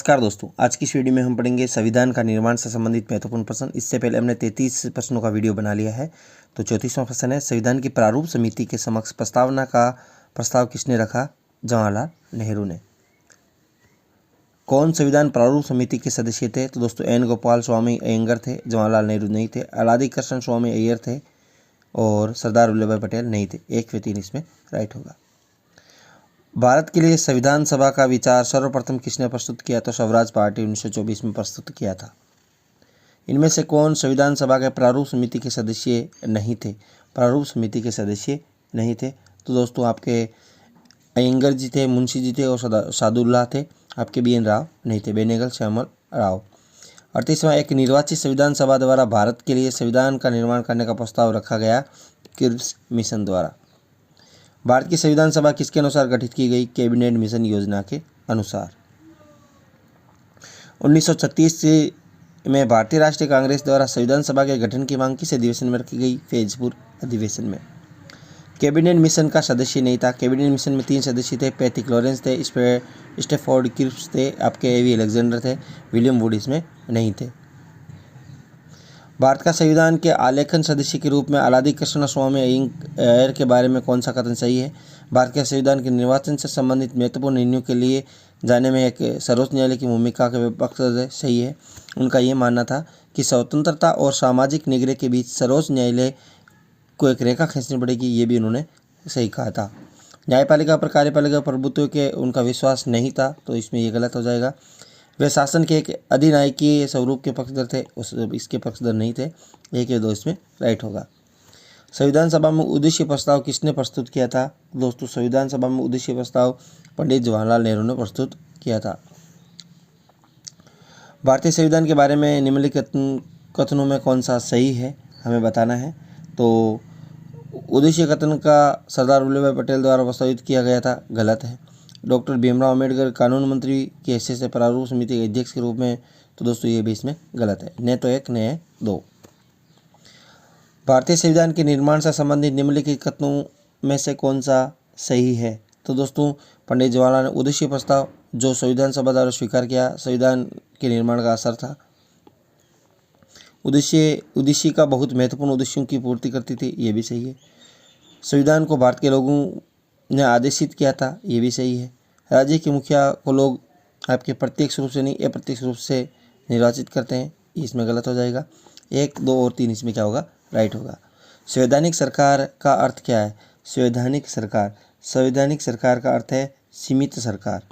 नमस्कार दोस्तों, आज की इस वीडियो में हम पढ़ेंगे संविधान का निर्माण से संबंधित महत्वपूर्ण प्रश्न। इससे पहले हमने 33 प्रश्नों का वीडियो बना लिया है। तो 34वां प्रश्न है, संविधान की प्रारूप समिति के समक्ष प्रस्तावना का प्रस्ताव किसने रखा? जवाहरलाल नेहरू ने। कौन संविधान प्रारूप समिति के सदस्य थे? तो दोस्तों एन गोपाल स्वामी अयंगर थे, जवाहरलाल नेहरू नहीं थे। अलादी कृष्ण स्वामी अय्यर थे और सरदार वल्लभ भाई पटेल नहीं थे। 1 व 3 इसमें राइट होगा। भारत के लिए संविधान सभा का विचार सर्वप्रथम किसने प्रस्तुत किया? तो स्वराज पार्टी 1924 में प्रस्तुत किया था। इनमें से कौन संविधान सभा के प्रारूप समिति के सदस्य नहीं थे? प्रारूप समिति के सदस्य नहीं थे तो दोस्तों आपके अयंगर जी थे, मुंशी जी थे और सादुल्लाह थे। आपके BN राव नहीं थे, बेनेगल श्यामल राव। 38वां, एक निर्वाचित संविधान सभा द्वारा भारत के लिए संविधान का निर्माण करने का प्रस्ताव रखा गया क्रिप्स मिशन द्वारा। भारत की संविधान सभा किसके अनुसार गठित की गई? कैबिनेट मिशन योजना के अनुसार। 1936 में भारतीय राष्ट्रीय कांग्रेस द्वारा संविधान सभा के गठन की मांग किस अधिवेशन में रखी गई? फैजपुर अधिवेशन में। कैबिनेट मिशन का सदस्य नहीं था। कैबिनेट मिशन में 3 सदस्य थे। पैथिक लॉरेंस थे, स्टैफोर्ड क्रिप्स थे, आपके AV अलेक्जेंडर थे, विलियम वुड इसमें नहीं थे। भारत का संविधान के आलेखन सदस्य के रूप में अलादी कृष्ण स्वामी अय्यर के बारे में कौन सा कथन सही है? भारत के संविधान के निर्वाचन से संबंधित महत्वपूर्ण निर्णयों के लिए जाने में एक सर्वोच्च न्यायालय की भूमिका के पक्ष सही है। उनका ये मानना था कि स्वतंत्रता और सामाजिक निग्रह के बीच सर्वोच्च न्यायालय को एक रेखा खींचनी पड़ेगी, ये भी उन्होंने सही कहा था। न्यायपालिका पर कार्यपालिका प्रभुत्व के उनका विश्वास नहीं था, तो इसमें ये गलत हो जाएगा। वे शासन के एक अधिनायकीय स्वरूप के पक्षधर थे, इसके पक्षधर नहीं थे। 1 या 2 इसमें राइट होगा। संविधान सभा में उद्देश्य प्रस्ताव किसने प्रस्तुत किया था? दोस्तों संविधान सभा में उद्देश्य प्रस्ताव पंडित जवाहरलाल नेहरू ने प्रस्तुत किया था। भारतीय संविधान के बारे में निम्नलिखित कथनों में कौन सा सही है, हमें बताना है। तो उद्देश्य कथन का सरदार वल्लभ भाई पटेल द्वारा प्रस्तावित किया गया था, गलत है। डॉक्टर भीमराव अम्बेडकर कानून मंत्री की हैसियत से प्रारूप समिति के अध्यक्ष के रूप में, तो दोस्तों ये भी इसमें गलत है। न तो 1 न 2। भारतीय संविधान के निर्माण से संबंधित निम्नलिखित कथनों में से कौन सा सही है? तो दोस्तों पंडित जवाहरलाल ने उद्देश्य प्रस्ताव जो संविधान सभा द्वारा स्वीकार किया, संविधान के निर्माण का असर था। उद्देश्य का बहुत महत्वपूर्ण उद्देश्यों की पूर्ति करती थी, ये भी सही है। संविधान को भारत के लोगों ने आदेशित किया था, ये भी सही है। राज्य के मुखिया को लोग आपके प्रत्यक्ष रूप से नहीं अप्रत्यक्ष रूप से निर्वाचित करते हैं, इसमें गलत हो जाएगा। 1, 2 और 3 इसमें क्या होगा? राइट होगा। संवैधानिक सरकार का अर्थ क्या है? संवैधानिक सरकार का अर्थ है सीमित सरकार।